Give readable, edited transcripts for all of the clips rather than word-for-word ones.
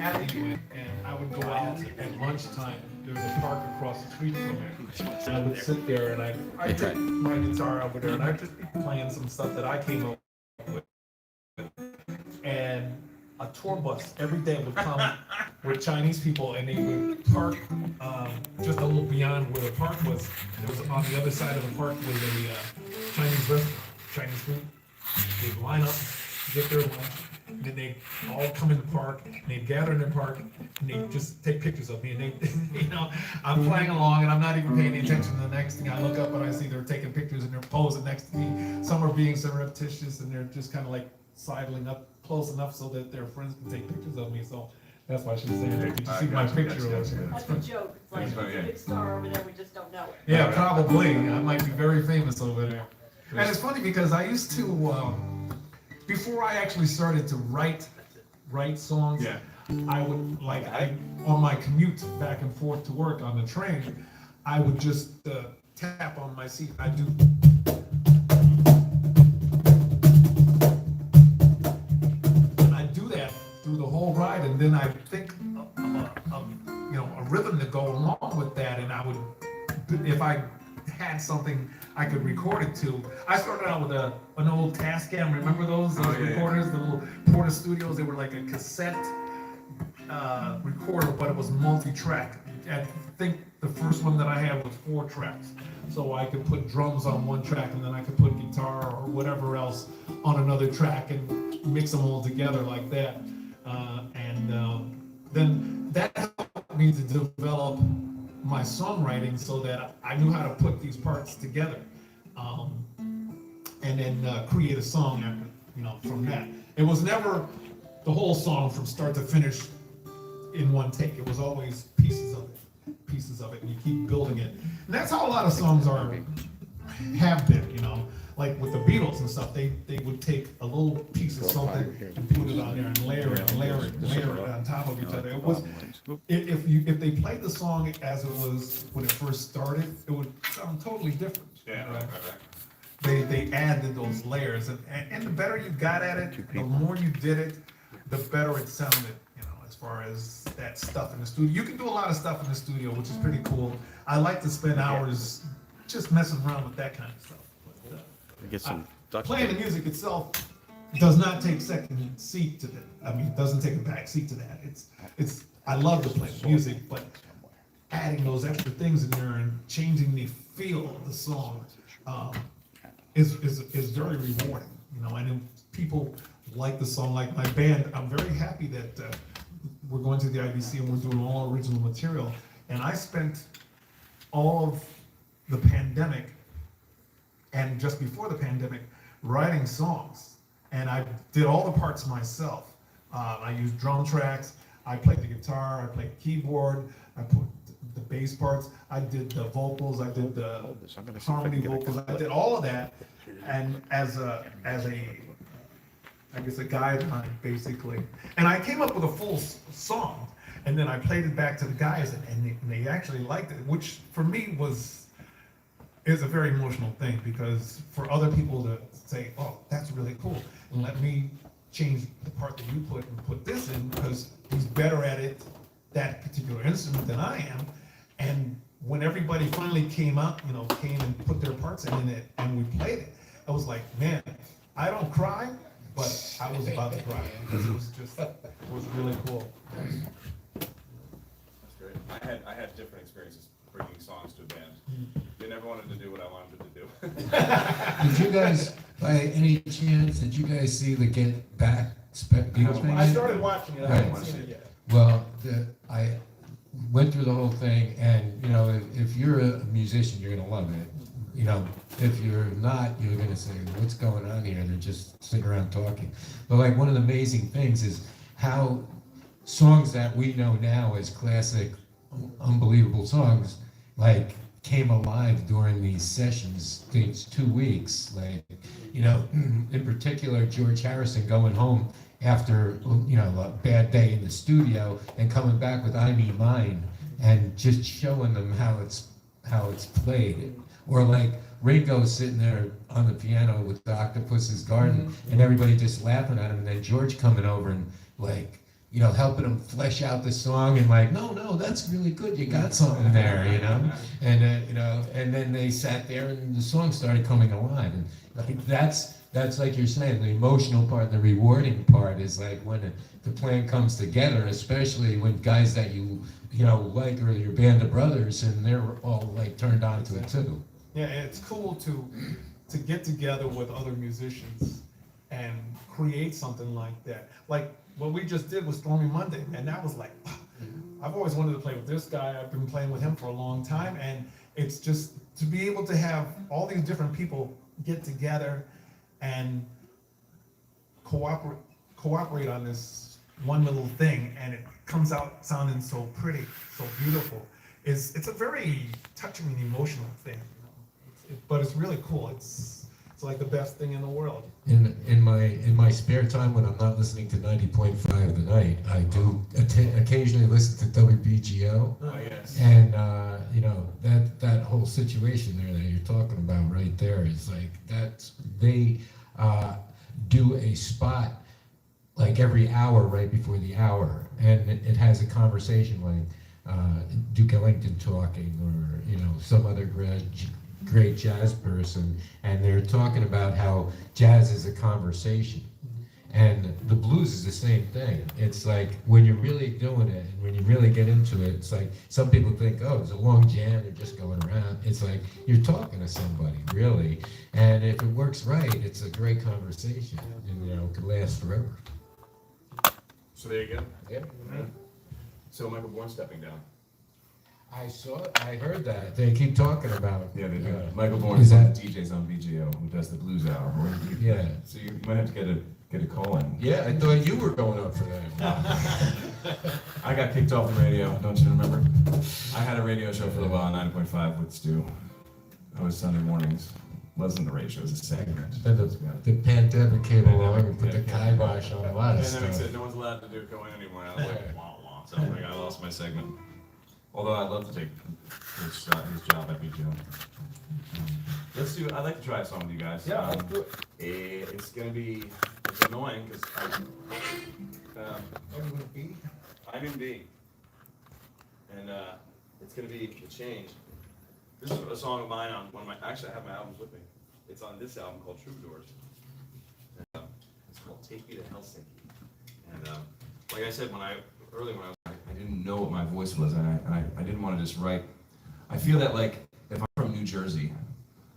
alleyway, and I would go out at lunchtime. There was a park across the street from there. And I would sit there and I'd take my guitar over there and I'd just be playing some stuff that I came up with. And a tour bus every day would come with Chinese people, and they would park just a little beyond where the park was. It was on the other side of the park with a Chinese restaurant, Chinese food. They'd line up, get their lunch, and then they'd all come in the park, and they'd gather in the park, and they'd just take pictures of me. And they, I'm playing along, and I'm not even paying any attention. The next thing I look up, and I see they're taking pictures, and they're posing next to me. Some are being surreptitious, and they're just kind of like sidling up close enough so that their friends can take pictures of me. So that's why she's saying, did you see my picture over there? That's a joke. It's like, there's a big star over there, we just don't know it. Yeah, probably. I might be very famous over there. And it's funny because I used to, before I actually started to write songs, I would, on my commute back and forth to work on the train, I would just tap on my seat. I'd do. Through the whole ride, and then I think of a rhythm to go along with that, and I would, if I had something I could record it to. I started out with an old Tascam. Remember those recorders, the little Porta Studios? They were like a cassette recorder, but it was multi-track. I think the first one that I had was 4 tracks, so I could put drums on one track, and then I could put guitar or whatever else on another track and mix them all together like that. Then that helped me to develop my songwriting so that I knew how to put these parts together, and then create a song after, from that. It was never the whole song from start to finish in one take. It was always pieces of it, and you keep building it. And that's how a lot of songs have been, like with the Beatles and stuff, they would take a little piece of something and put it on there and layer it on top of each other. It was, if they played the song as it was when it first started, it would sound totally different. They added those layers, and the better you got at it, the more you did it, the better it sounded. As far as that stuff in the studio, you can do a lot of stuff in the studio, which is pretty cool. I like to spend hours just messing around with that kind of stuff. Playing the music itself does not take second seat to that. I mean, it doesn't take a back seat to that. It's. I love to play music, but adding those extra things in there and changing the feel of the song is very rewarding. And if people like the song, like my band, I'm very happy that we're going to the IBC and we're doing all original material. And I spent all of the pandemic and just before the pandemic writing songs, and I did all the parts myself. I used drum tracks, I played the guitar, I played keyboard, I put the bass parts, I did the vocals, I did the harmony vocals, I did all of that, and as a I guess a guideline basically. And I came up with a full song, and then I played it back to the guys, and they actually liked it, which for me is a very emotional thing, because for other people to say, oh, that's really cool, and let me change the part that you put and put this in, because he's better at it, that particular instrument, than I am. And when everybody finally came and put their parts in it, and we played it, I was like, man, I don't cry, but I was about to cry, because it was really cool. That's great. I had different experiences bringing songs to a band. They never wanted to do what I wanted them to do. Did you guys, by any chance, see the Get Back Beatles thing? I started watching it. I haven't seen it yet. Well, I went through the whole thing, and if you're a musician, you're gonna love it. If you're not, you're gonna say, what's going on here? They're just sitting around talking. But like, one of the amazing things is how songs that we know now as classic, unbelievable songs, like, came alive during these sessions, these 2 weeks. Like, in particular, George Harrison going home after, a bad day in the studio and coming back with I Need Mine and just showing them how it's played. Or like Ringo sitting there on the piano with the Octopus's Garden and everybody just laughing at him, and then George coming over and like you know, helping them flesh out the song and like, no, that's really good. You got something there, you know? And, you know, and then they sat there and the song started coming alive. And like, that's like you're saying, the emotional part, the rewarding part is like when the plan comes together, especially when guys that you know, like, or your band of brothers, and they're all like turned on to it too. Yeah, it's cool to get together with other musicians and create something like that. Like what we just did with Stormy Monday, and that was like, wow. I've always wanted to play with this guy. I've been playing with him for a long time, and it's just to be able to have all these different people get together and cooperate on this one little thing, and it comes out sounding so pretty, so beautiful. It's a very touching and emotional thing, you know? But it's really cool. It's like the best thing in the world. In my spare time when I'm not listening to 90.5 The Night, I do occasionally listen to WBGO. Oh, yes. And you know, that whole situation there that you're talking about right there is like they do a spot like every hour right before the hour, and it has a conversation like Duke Ellington talking, or you know, some other great jazz person, and they're talking about how jazz is a conversation. And the blues is the same thing. It's like when you're really doing it and when you really get into it, it's like some people think, oh, it's a long jam, they're just going around. It's like you're talking to somebody, really. And if it works right, it's a great conversation, and you know, it could last forever. So there you go. Yeah. So Michael Bourne stepping down. I heard that. They keep talking about it. Yeah, they do. Uh, Michael Bourne is is one of that- the DJs on VGO who does the blues hour. Yeah. So you might have to get a call in. Yeah, I thought you were going up for that. I got kicked off the radio, don't you remember? I had a radio show for a while, 9.5 with Stu. It was Sunday mornings. Wasn't the radio show, it was a segment. Then the pandemic came along and put the kibosh on a lot of Pandemic stuff. said no one's allowed to do Cohen anymore. And I was like, wah wah. So like, I lost my segment. Although I'd love to take his job at VGO. Let's do. I'd like to try a song with you guys. Yeah, let's do it. It's gonna be. It's annoying because I'm in B, and it's gonna be a change. This is a song of mine on one of my. Actually, I have my albums with me. It's on this album called Troubadours. And, it's called Take Me to Helsinki. And like I said, when I was, I didn't know what my voice was, and I didn't want to just write. I feel that like if I'm from New Jersey,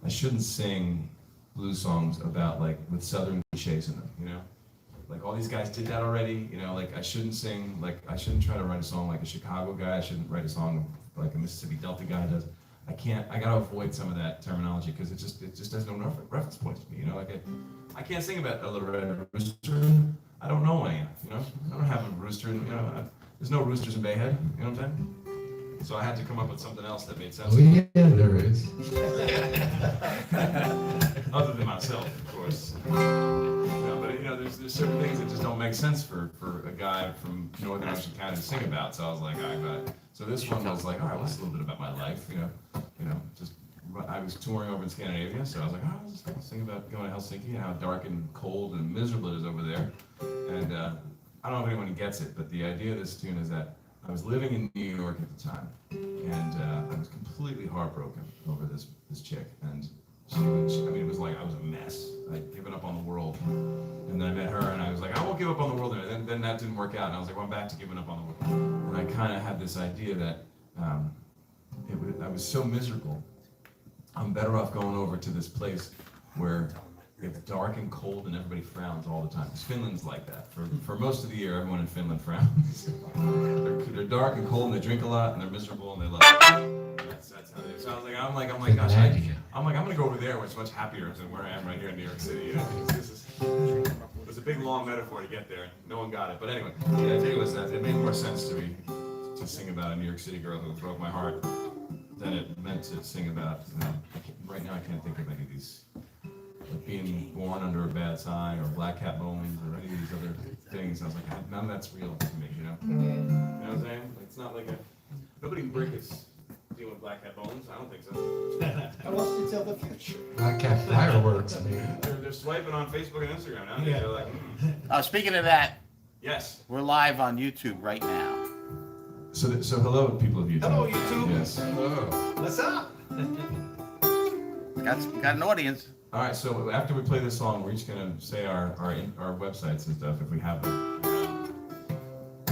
I shouldn't sing blues songs about like with Southern cliches in them, you know? Like all these guys did that already, you know, like I shouldn't sing, like I shouldn't try to write a song like a Chicago guy, I shouldn't write a song like a Mississippi Delta guy does. I gotta avoid some of that terminology because it just has no reference points to me, you know, like I can't sing about a Little Red Rooster, I don't know any, you know, I don't have a rooster, you know, there's no roosters in Bayhead, you know what I'm saying? So I had to come up with something else that made sense. Oh yeah, there is. Other than myself, of course. But you know, there's certain things that just don't make sense for a guy from Northern Ocean County to sing about. So I was like, all right, got it. So this one was like, all right, well, this is a little bit about my life, you know, just I was touring over in Scandinavia, so I was like, oh, I'll sing about going to Helsinki and how dark and cold and miserable it is over there. And I don't know if anyone gets it, but the idea of this tune is that I was living in New York at the time, and I was completely heartbroken over this chick, and I mean, it was like I was a mess. I'd given up on the world, and then I met her, and I was like, I won't give up on the world. And then that didn't work out, and I was like, well, I'm back to giving up on the world. And I kind of had this idea that I was so miserable. I'm better off going over to this place where it's dark and cold and everybody frowns all the time. Because Finland's like that. For most of the year, everyone in Finland frowns. they're dark and cold and they drink a lot and they're miserable and they love it. That's how they. So I was like, I'm like, gosh, I'm gonna go over there where it's much happier than where I am right here in New York City. You know, it was a big long metaphor to get there. No one got it. But anyway, the idea was that it made more sense to me to sing about a New York City girl who broke my heart than it meant to sing about. You know, right now I can't think of any of these. Like being born under a bad sign or black cat bones or any of these other things. I was like, none of that's real to me, you know? You know what I'm saying? Like, it's not like nobody in Brick is dealing with black cat bones. I don't think so. I want to tell the future. Black cat fireworks, man. They're swiping on Facebook and Instagram now. Yeah. They're like, Speaking of that, Yes. We're live on YouTube right now. So hello, people of YouTube. Hello, YouTube. Yes. Hello. What's up? Got an audience. All right. So after we play this song, we're each gonna say our websites and stuff if we have them.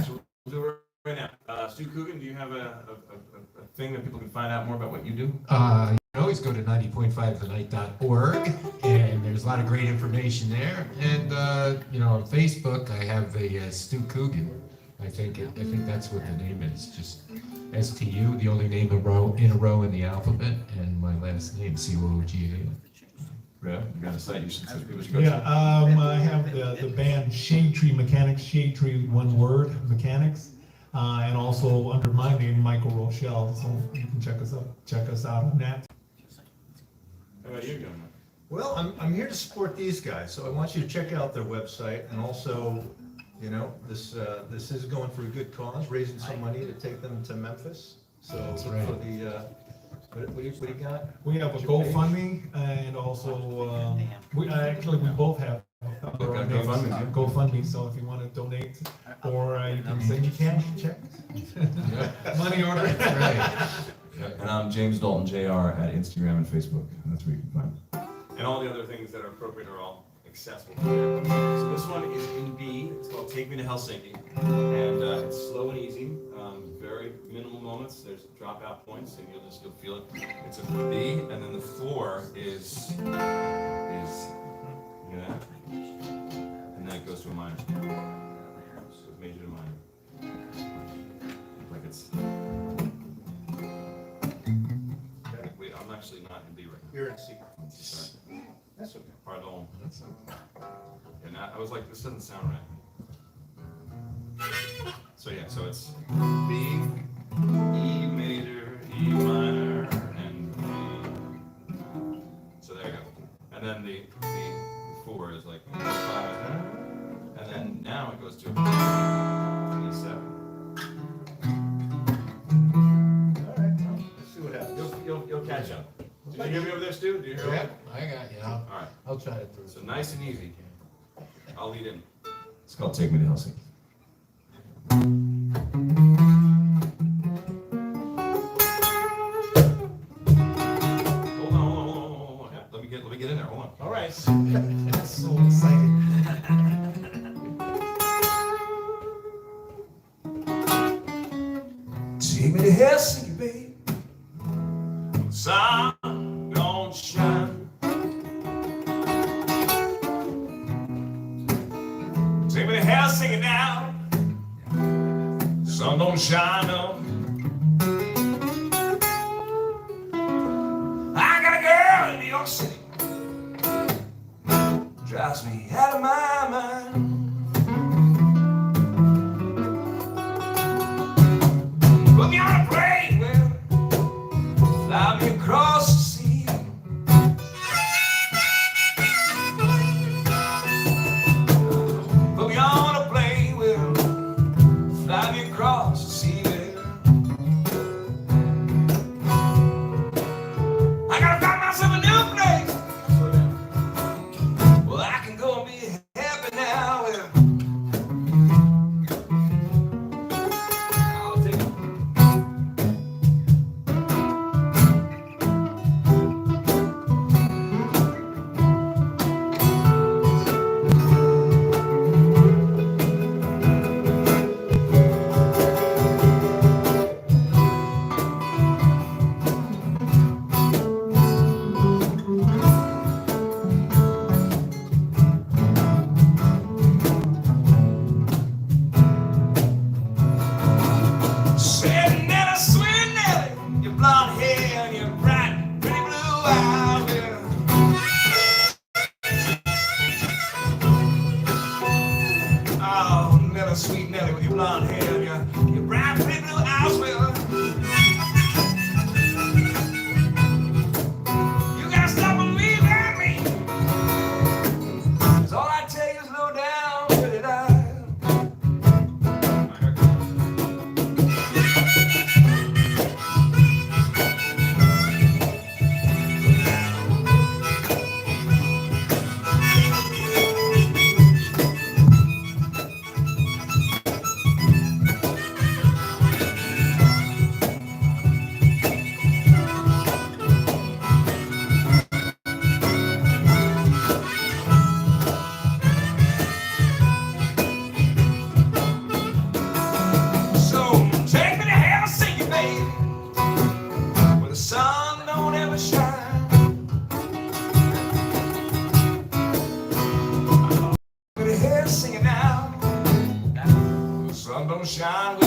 So we'll do it right now. Stu Coogan, do you have a thing that people can find out more about what you do? You can always go to 90.5thenight.org, and there's a lot of great information there. And on Facebook, I have the Stu Coogan. I think that's what the name is. Just STU, the only name in a row in the alphabet, and my last name COOGA. Yeah, you got a site you should people should go Yeah, to. I have the band Shade Tree Mechanics, Shade Tree, one word, Mechanics, and also under my name, Michael Rochelle, so you can check us out on that. How about you, John? Well, I'm here to support these guys, so I want you to check out their website, and also, this is going for a good cause, raising some money to take them to Memphis. So That's for right. the, what do you got? We have a GoFundMe, and also, we both have our own names, GoFundMe, yeah. GoFundMe, so if you want to donate, or you can send me cash, check, money order. That's right. And I'm James Dalton Jr. at Instagram and Facebook. And that's where you can find me. And all the other things that are appropriate are all accessible. So this one is in B. It's called Take Me to Helsinki, and it's slow and easy. Very minimal moments. There's dropout points, and you'll feel it. It's a B, and then the 4 is you know that, and then it goes to a minor. So it's major to minor. Like it's. Wait, I'm actually not in B right now. You're in C. Sorry. That's okay. Pardon. And I was like, this doesn't sound right. So yeah, so it's B, E major, E minor, and B. So there you go. And then the 4 is like 5, and then now it goes to E7. All right, well, let's see what happens. You'll catch up. Did you hear me over there, Stu? Did you hear me? Yep, I got you. All right. I'll try it through. So nice and easy. I'll lead in. It's called Take Me to Helsinki. Hold on. Yeah, let me get in there. Hold on. All right, that's so exciting. Take me to Helsinki, babe. Sun don't shine. Take me to Helsinki now. Sun don't shine up. I got a girl in New York City. Drives me out of my mind. Put me on a plane, well, fly me across the sea. Put me on a plane, well, fly me across the sea. I gotta find myself a new place. Well, I can go and be happy now. Well, I'll take it.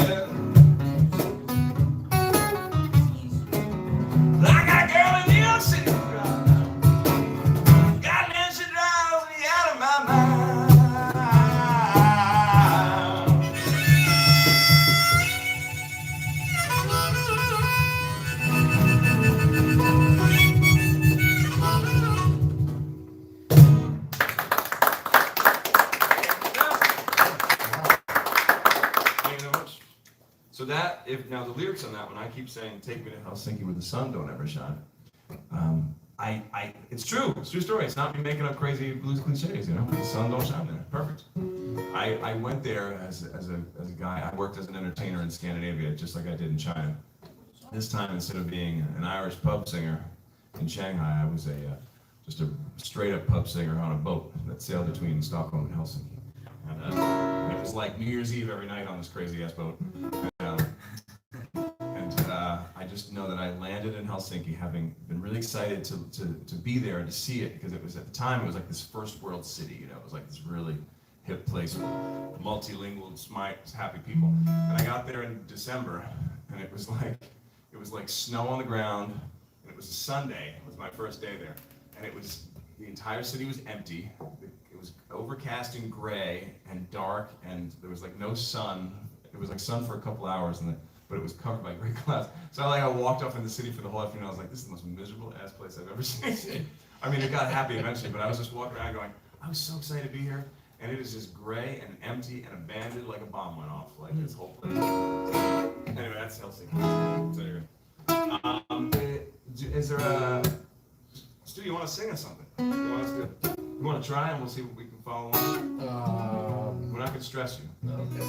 yeah. I got a girl in New York City. Goddamn, she drives me out of my mind. Thank you very much. So that, if now the lyrics on that one, I keep saying, "Take me to Helsinki where the sun don't ever shine." It's true. It's a true story. It's not me making up crazy blues cliches. You know, the sun don't shine there. Perfect. I went there as a guy. I worked as an entertainer in Scandinavia, just like I did in China. This time, instead of being an Irish pub singer in Shanghai, I was just a straight up pub singer on a boat that sailed between Stockholm and Helsinki. And it was like New Year's Eve every night on this crazy ass boat. I just know that I landed in Helsinki, having been really excited to be there and to see it, because it was, at the time, it was like this first world city, you know, it was like this really hip place with multilingual, smart, happy people. And I got there in December, and it was like snow on the ground, and it was a Sunday. It was my first day there, and the entire city was empty. It was overcast and gray and dark, and there was like no sun. It was like sun for a couple hours, but it was covered by gray clouds. So I walked off in the city for the whole afternoon. I was like, this is the most miserable ass place I've ever seen. I mean, it got happy eventually, but I was just walking around going, I was so excited to be here. And it is just gray and empty and abandoned, like a bomb went off, like this whole place. So, anyway, that's Helsinki. So anyway, is there a, Stu, you want to sing us something? You want to try, and we'll see what we can follow on? We're not going to stress you. Okay.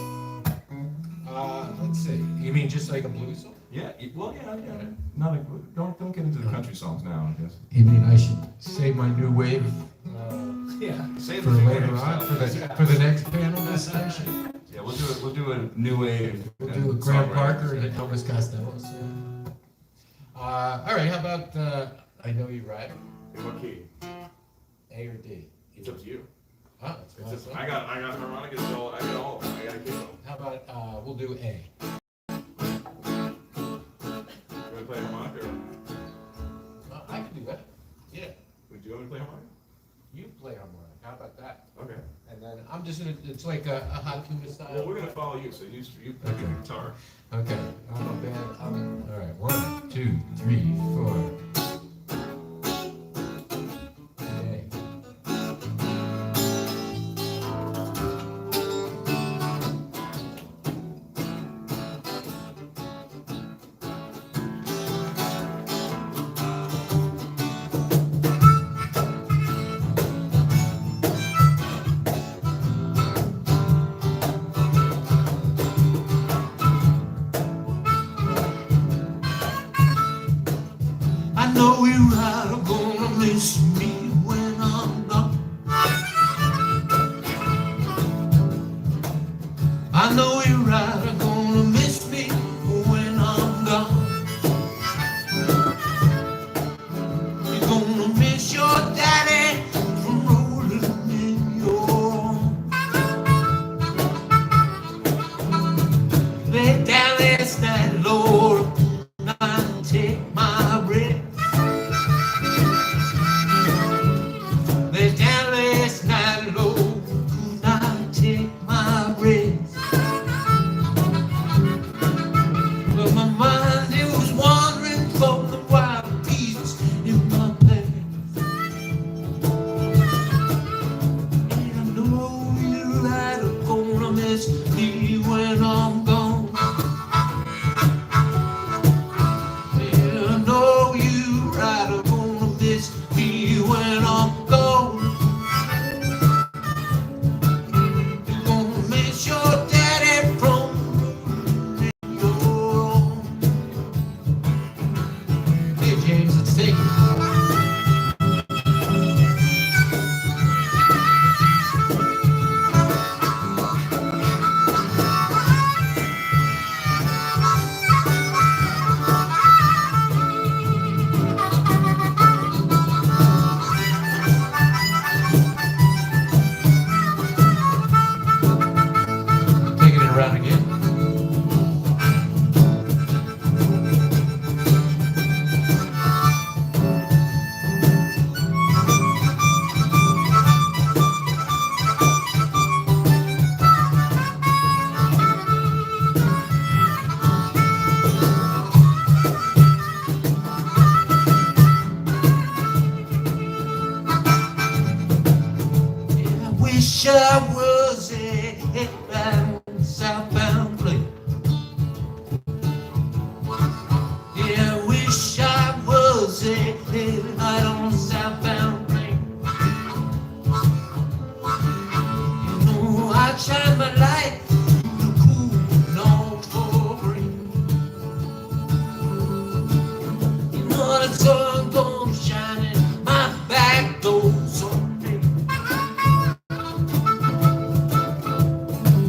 Let's see. You mean just like a blues song? Yeah, well, yeah. Not a, don't get into the country songs now, I guess. You mean I should save my new wave Save for the new later wave on, stuff. for the next panel discussion? Yeah, we'll do a new wave. We'll do a Graham Parker and a Elvis Costello. All right, how about, I Know You Rider, In what key? A or D? It's up to you. Oh, that's my I got harmonicas, I got all of them. I got a key on. How about, we'll do A. You want to play harmonica? I can do that. Yeah, Would you want me to play harmonica? you play harmonica. How about that? Okay. And then I'm just gonna, it's like a hot tuna style. Well, we're gonna follow you, so you play the guitar. Okay, I'm a band, all right, 1, 2, 3, 4. Okay. late, late night on a southbound train. You know I shine my light through the cool Norfolk rain. You know the sun gonna shine in my back door someday.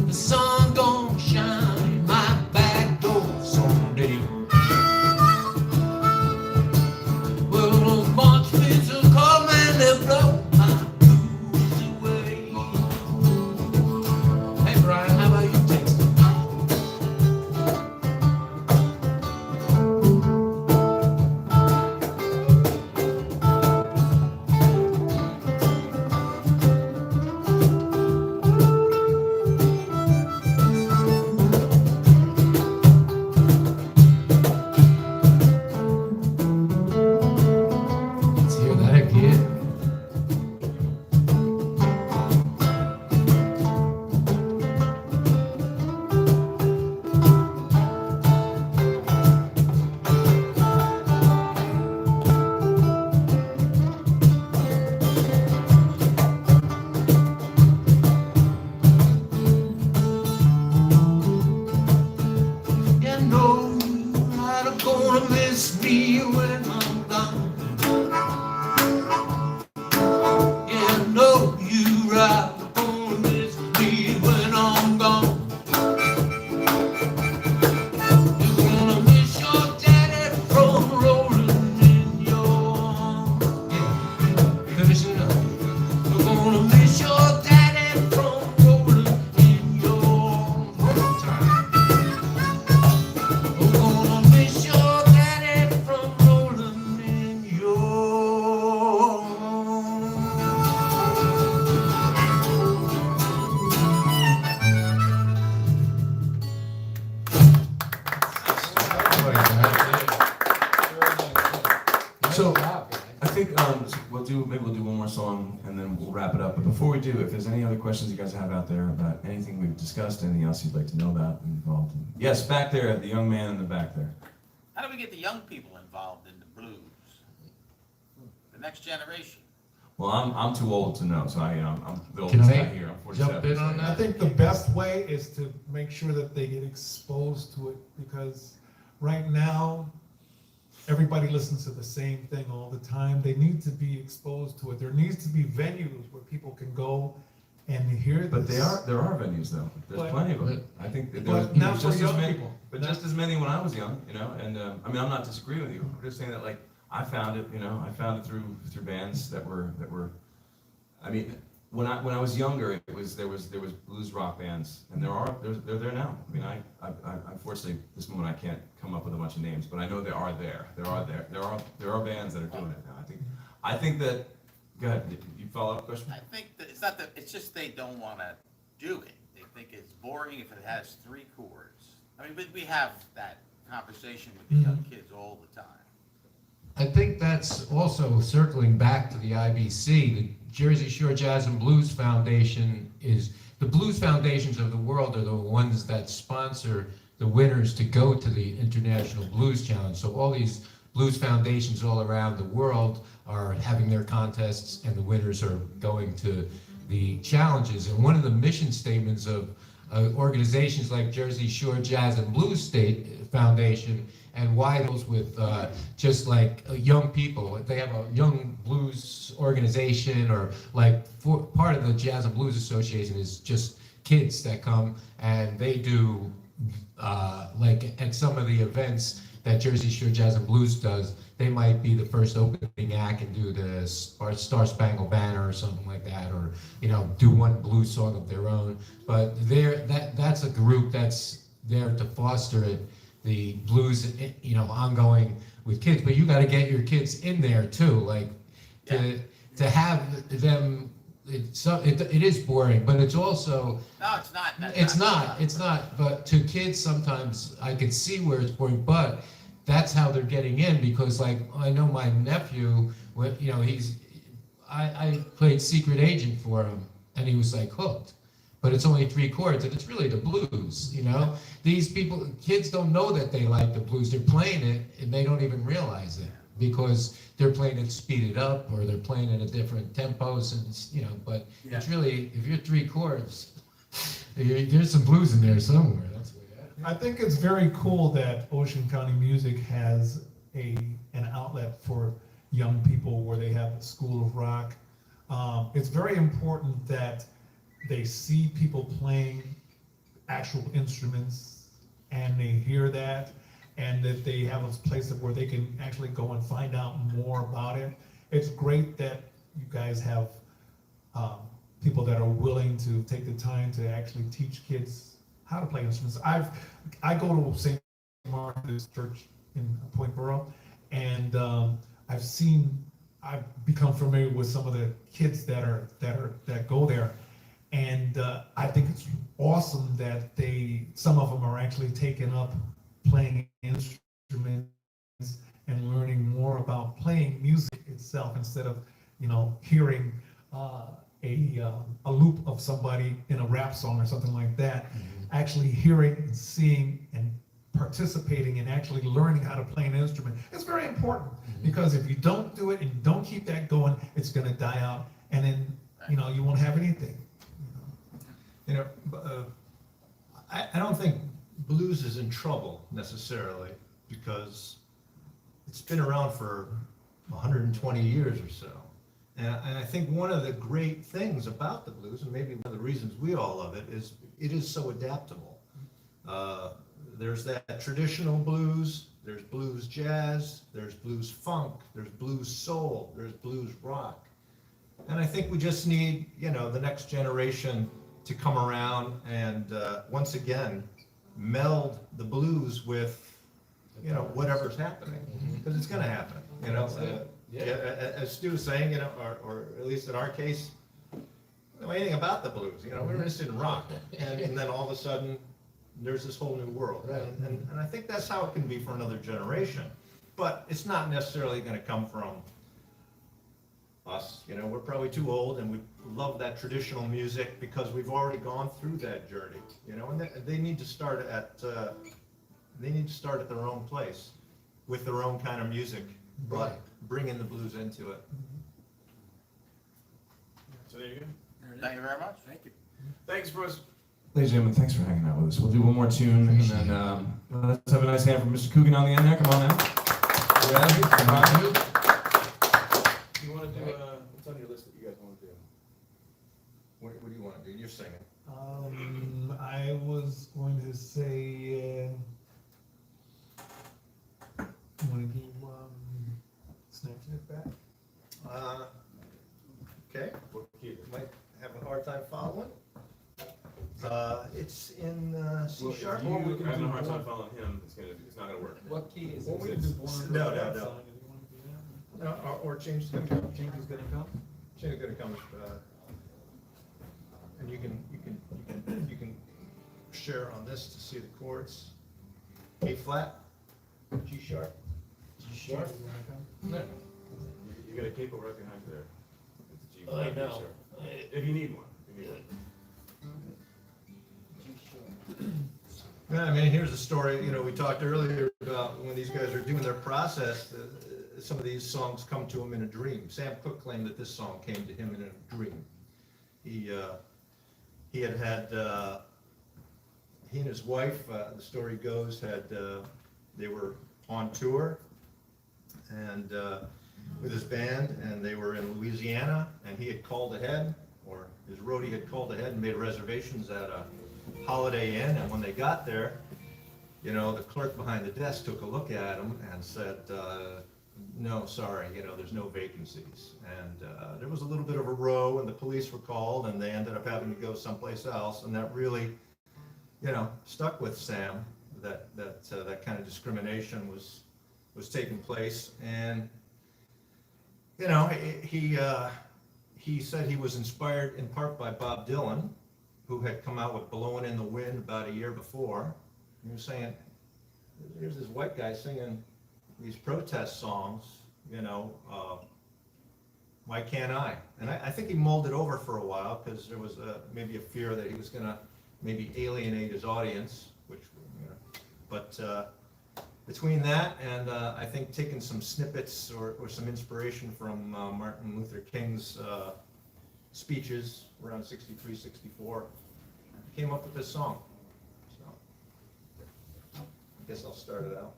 The sun gonna shine in my back door someday. Well, those March winds will come and they'll blow my blues away. Hey Brian, how about you text them? Let's hear that again. You know you're not gonna miss me when I'm gone. Yeah, I know you're not gonna miss me when I'm gone. You're gonna miss your daddy from rolling in your arms. Yeah, finish it up. You're gonna miss your daddy from rolling in your arms. One more time. We're gonna miss your daddy from rolling in your arms. So, I think maybe we'll do one more song and then we'll wrap it up. But before we do, if there's any other questions you guys have out there about anything we've discussed, anything else you'd like to know about and involved in. Yes, back there, the young man in the back there. How do we get the young people involved in the blues? The next generation. Well, I'm too old to know, so I'm the Can oldest I guy here. I'm 47. jump in on I that? think the best way is to make sure that they get exposed to it, because right now, everybody listens to the same thing all the time. They need to be exposed to it. There needs to be venues where people can go and hear this. But there are venues though. There's But- plenty of them. I think that But not for just as young many, people. but just as many when I was young, you know. And I mean, I'm not disagreeing with you. I'm just saying that like I found it, you know, I found it through bands that were. I mean, when I was younger, there was blues rock bands, and they're there now. I mean, I unfortunately this moment I can't come up with a bunch of names, but I know they are there. There are bands that are doing it now. I think that. Go ahead. You follow up question? I think that it's not that, it's just they don't wanna do it. They think it's boring if it has 3 chords. I mean, we have that conversation with the young kids all the time. I think that's also circling back to the IBC. The Jersey Shore Jazz and Blues Foundation is, the blues foundations of the world are the ones that sponsor the winners to go to the International Blues Challenge. So all these blues foundations all around the world are having their contests, and the winners are going to the challenges. And one of the mission statements of organizations like Jersey Shore Jazz and Blues State Foundation, and why those with just like young people, they have a young blues organization, or like part of the Jazz and Blues Association is just kids that come and they do like at some of the events that Jersey Shore Jazz and Blues does, they might be the first opening act and do the Star Spangled Banner or something like that, or you know, do one blues song of their own. But that's a group that's there to foster it, the blues, you know, ongoing with kids. But you got to get your kids in there too, like to have them. It is boring, but it's also. No, it's not. It's not, but to kids sometimes I could see where it's boring, but that's how they're getting in, because like I know my nephew, you know, I played Secret Agent for him and he was like hooked, but it's only 3 chords and it's really the blues, you know? These kids don't know that they like the blues, they're playing it and they don't even realize it. because they're playing it speeded up or they're playing it at different tempos and, but it's really, if you're 3 chords, there's some blues in there somewhere, that's the way I. I think it's very cool that Ocean County Music has an outlet for young people where they have a School of Rock. It's very important that they see people playing actual instruments and they hear that, and that they have a place where they can actually go and find out more about it. It's great that you guys have people that are willing to take the time to actually teach kids how to play instruments. I go to St. Martha's Church in Point Borough, and I've become familiar with some of the kids that go there, and I think it's awesome that some of them are actually taking up playing instruments and learning more about playing music itself instead of hearing a loop of somebody in a rap song or something like that. Actually hearing and seeing and participating and actually learning how to play an instrument. It's very important, because if you don't do it and you don't keep that going, it's going to die out, and then you won't have anything. I don't think blues is in trouble necessarily, because it's been around for 120 years or so. And I think one of the great things about the blues, and maybe one of the reasons we all love it, is it is so adaptable. There's that traditional blues, there's blues jazz, there's blues funk, there's blues soul, there's blues rock. And I think we just need, the next generation to come around and once again meld the blues with, whatever's happening, because it's going to happen. As Stu was saying, or at least in our case, we don't know anything about the blues. We're interested in rock, and then all of a sudden there's this whole new world. And I think that's how it can be for another generation. But it's not necessarily going to come from us. We're probably too old, and we love that traditional music because we've already gone through that journey. And they need to start at their own place with their own kind of music, but bringing the blues into it. So there you go. Thank you very much. Thank you. Thanks, Bruce. Ladies and gentlemen, thanks for hanging out with us. We'll do one more tune, and then let's have a nice hand for Mr. Coogan on the end there. Come on now. You want to do, what's on your list that you guys want to do? What do you want to do? You're singing. I was going to say, want to do Snatching It Back? Okay. Might have a hard time following. It's in C sharp. I'm having a hard time following him. It's not gonna work. What key is What we it? do, Born No, for no, That no. song, if you want to do that? Or change the Change is gonna come? Change is gonna come. And you can share on this to see the chords. A flat, G sharp. G sharp is gonna come? No. You got a capo right behind you there. It's a G. I know. If you need one. Yeah, I mean, here's a story, we talked earlier about when these guys are doing their process, some of these songs come to him in a dream. Sam Cooke claimed that this song came to him in a dream. He and his wife, the story goes, they were on tour and with his band, and they were in Louisiana, and he had called ahead, or his roadie had called ahead and made reservations at a Holiday Inn, and when they got there, the clerk behind the desk took a look at him and said, no, sorry, there's no vacancies. And there was a little bit of a row, and the police were called, and they ended up having to go someplace else, and that really, stuck with Sam, that kind of discrimination was taking place. And, he said he was inspired in part by Bob Dylan, who had come out with Blowing in the Wind about a year before. He was saying, here's this white guy singing these protest songs, why can't I? And I think he mulled it over for a while, because there was maybe a fear that he was gonna maybe alienate his audience, which, but between that and I think taking some snippets or some inspiration from Martin Luther King's speeches around 63, 64, came up with this song. So I guess I'll start it out.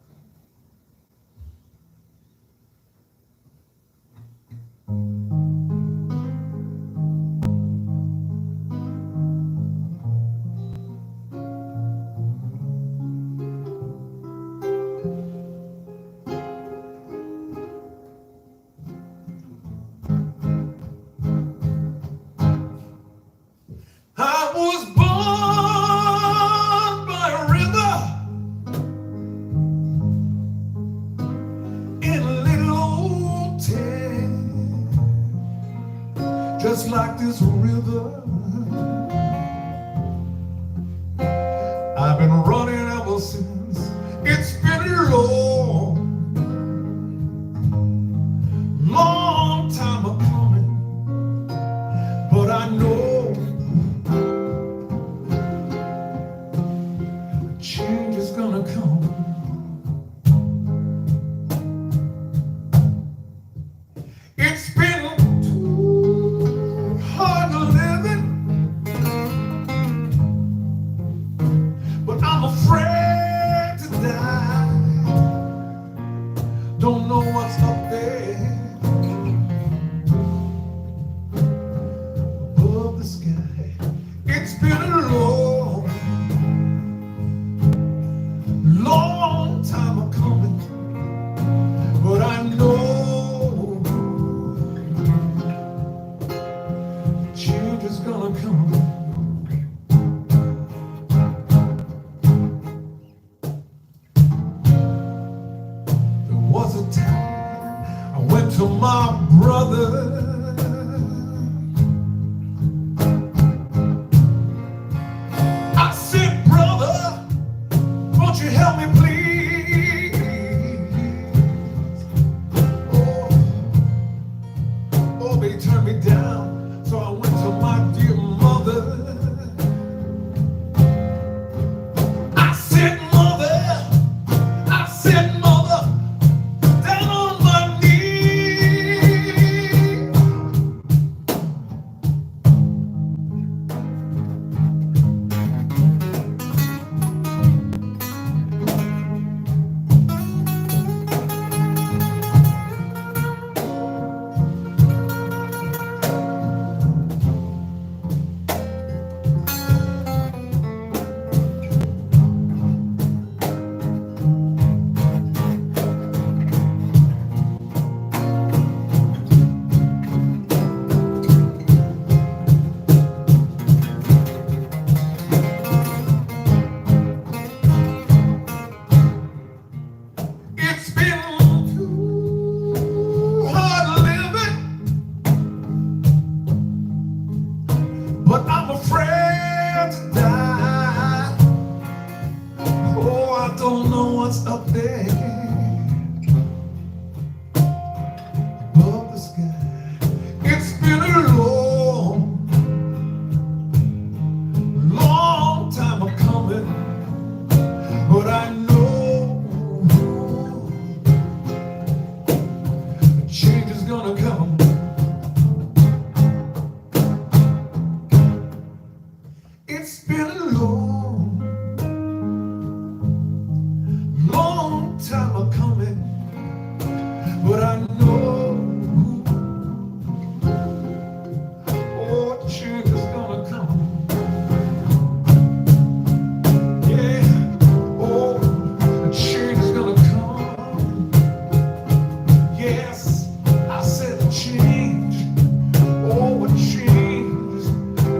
I was born by a river in a little old town, just like this river. I've been running ever since. It's been a long time a coming, but I know change is gonna come. It's been too hard to live it, but I'm afraid to die. Don't know what's up there above the sky. It's been a long time a coming, but I know change is gonna come. There was a time I went to my brother. I said, brother, won't you help me please? Oh, they turned me down, so I went to my dear mother. I said, mother, down on my knees. It's been too hard living, but I'm afraid to die. Oh, I don't know what's up there above the sky. It's been a long time a coming, but I know change is gonna come. It's been a long time a coming, but I know oh, change is gonna come. Yeah, oh, change is gonna come. Yes, I said change. Oh, a change.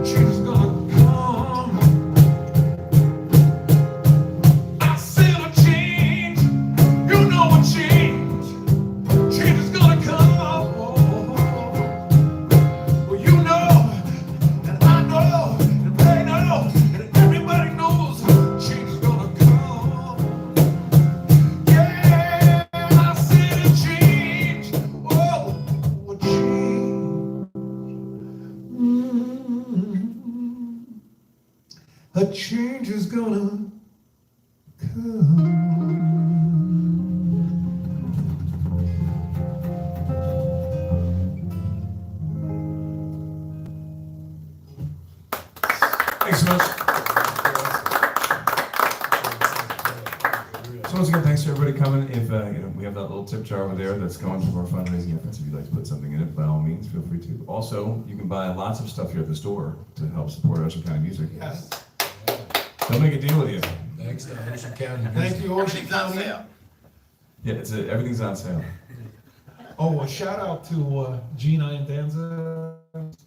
Change is gonna come. I said a change. You know a change. Change is gonna come. Well, you know, and I know, and they know, and everybody knows change is gonna come. Yeah, I said a change. Oh, a change. A change is gonna come. So once again, thanks for everybody coming. If, we have that little tip jar over there that's going to our fundraising efforts. If you'd like to put something in it, by all means, feel free to. Also, you can buy lots of stuff here at the store to help support Ocean County music. Yes. They'll make a deal with you. Thanks to Ocean County. Thank you, Ocean Everything's on County. sale. Yeah, everything's on sale. Oh, a shout out to Gina Danza.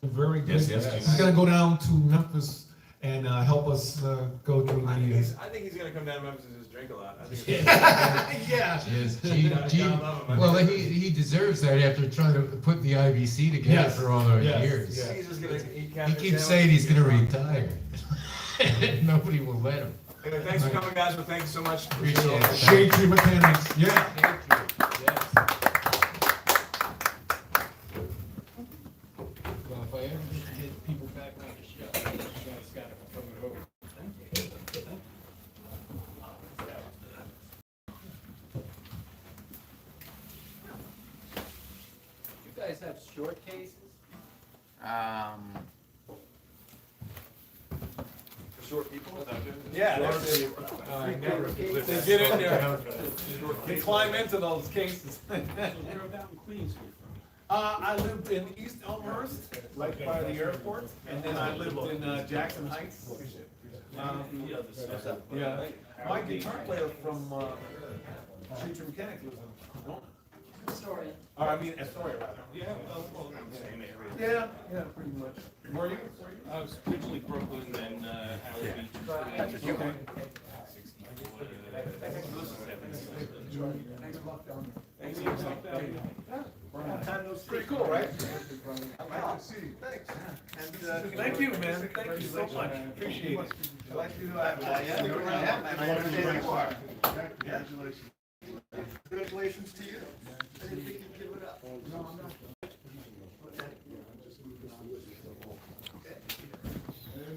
Very good. Yes, yes, He's Gina. gonna go down to Memphis and help us go through I think the. I think he's gonna come down to Memphis and just drink a lot. I think Yeah. Yes, Gotta love him. well, he deserves that after trying to put the IBC together Yes, for all those yes, years. yes. He's just gonna eat He cabbage keeps sandwiches. saying he's gonna retire. Nobody will let him. Anyway, thanks for coming, guys. Well, thank you so much. Appreciate it. Shade Tree Mechanics, yeah. Thank you. Yes. Well, if I ever get people back on the show, you guys gotta throw it over. You guys have short cases? Short people. Yeah, They get in there. They climb into those cases. I lived in East Elmhurst, right by the airport, and then I lived in Jackson Heights. Yeah, my guitar player from Shade Tree Mechanics lives in Pomona. Astoria. Or I mean Astoria, rather. Yeah, yeah, pretty much. Were you? I was originally Brooklyn, then Howard Beach. Okay. Pretty cool, right? Thank you, man. Thank you so much. Appreciate it. I'd like to, I understand who you are. Congratulations. Congratulations to you. I didn't think you'd give it up. No, I'm not.